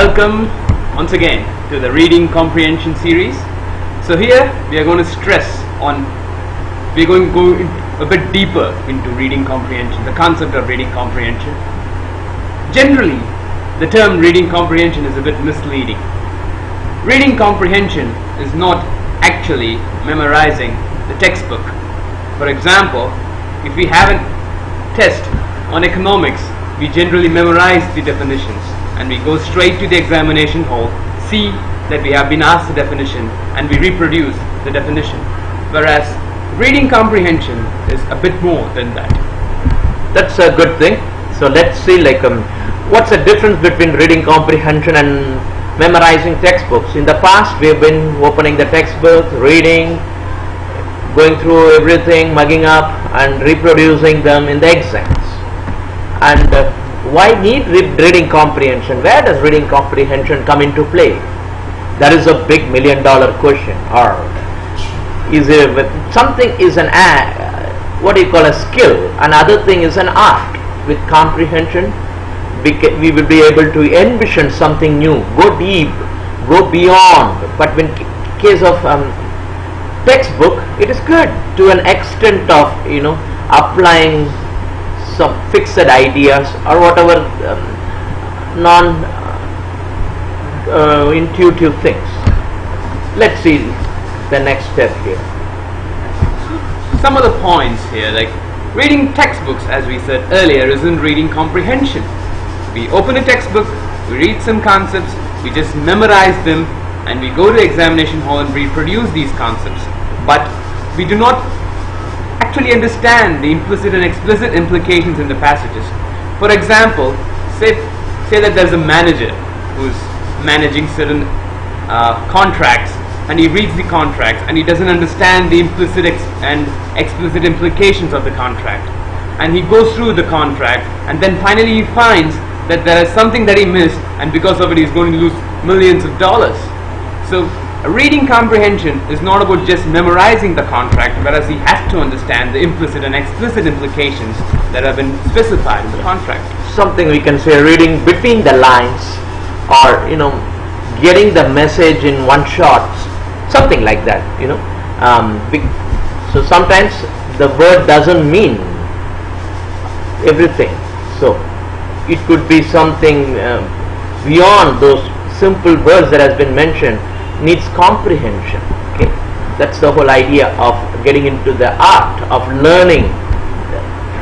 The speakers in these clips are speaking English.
Welcome once again to the Reading Comprehension series. So here we are going to stress on, we are going to go a bit deeper into reading comprehension, the concept of reading comprehension. Generally, the term reading comprehension is a bit misleading. Reading comprehension is not actually memorizing the textbook. For example, if we have a test on economics, we generally memorize the definitions and we go straight to the examination hall, see that we have been asked the definition and we reproduce the definition. Whereas reading comprehension is a bit more than that. That's a good thing. So let's see what's the difference between reading comprehension and memorizing textbooks. In the past we have been opening the textbook, reading, going through everything, mugging up and reproducing them in the exams. And why need reading comprehension? Where does reading comprehension come into play? That is a big $1 million question. Or is it something is an what do you call a skill? Another thing is an art. With comprehension, we will be able to envision something new, go deep, go beyond. But when case of textbook, it is good to an extent of applying some fixed ideas or whatever non-intuitive things. Let's see the next step here. Some of the points here, like reading textbooks, as we said earlier, isn't reading comprehension. We open a textbook, we read some concepts, we just memorize them, and we go to the examination hall and reproduce these concepts. But we do not actually understand the implicit and explicit implications in the passages. For example, say that there's a manager who's managing certain contracts, and he reads the contracts and he doesn't understand the implicit and explicit implications of the contract, and he goes through the contract and then finally he finds that there is something that he missed, and because of it he's going to lose millions of dollars. So reading comprehension is not about just memorizing the contract, whereas he has to understand the implicit and explicit implications that have been specified in the contract. Something we can say reading between the lines, or getting the message in one shot, something like that. So sometimes the word doesn't mean everything, so it could be something beyond those simple words that has been mentioned, needs comprehension. Okay, that's the whole idea of getting into the art of learning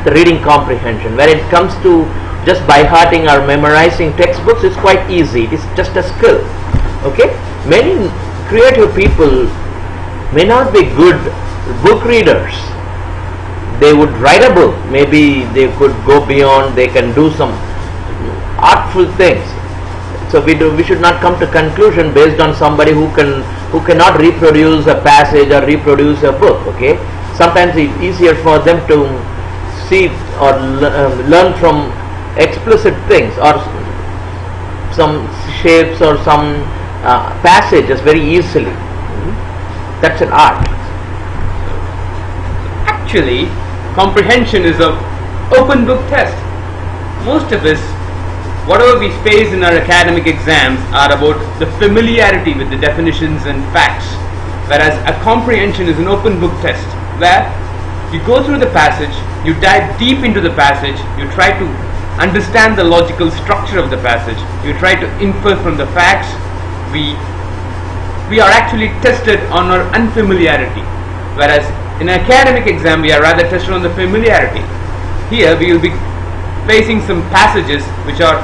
the reading comprehension. When it comes to just by hearting or memorizing textbooks, it's quite easy. It is just a skill. Okay, many creative people may not be good book readers. They would write a book, maybe they could go beyond, they can do some artful things. So we should not come to conclusion based on somebody who cannot reproduce a passage or reproduce a book. Okay, sometimes it's easier for them to see or learn from explicit things or some shapes or some passages very easily. That's an art. Actually, comprehension is an open book test. Most of us, whatever we face in our academic exams, are about the familiarity with the definitions and facts, whereas a comprehension is an open book test where you go through the passage, you dive deep into the passage, you try to understand the logical structure of the passage, you try to infer from the facts. We are actually tested on our unfamiliarity, whereas in an academic exam we are rather tested on the familiarity. Here we will be facing some passages which are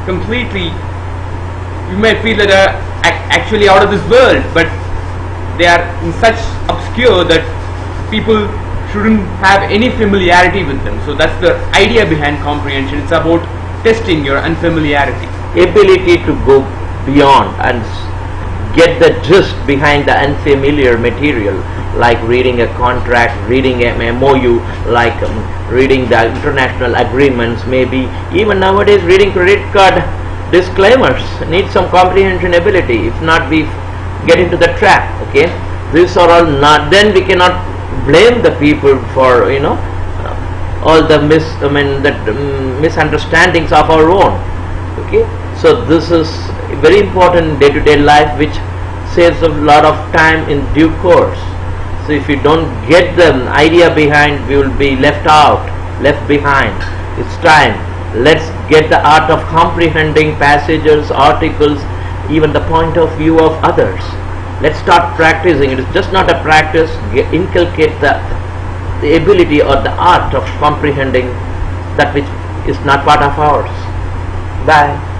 completely, you may feel that are actually out of this world, but they are in such obscure that people shouldn't have any familiarity with them. So that's the idea behind comprehension. It's about testing your unfamiliarity. Ability to go beyond and get the gist behind the unfamiliar material, like reading a contract, reading a MOU, like reading the international agreements, maybe even nowadays reading credit card disclaimers need some comprehension ability. If not, we get into the trap. Okay, these are all not, then we cannot blame the people for all the misunderstandings of our own. Okay, So this is very important in day-to-day life, which saves a lot of time in due course. So if you don't get the idea behind, we will be left behind. It's time. Let's get the art of comprehending passages, articles, even the point of view of others. Let's start practicing. It is just not a practice. Inculcate the ability or the art of comprehending that which is not part of ours. Bye.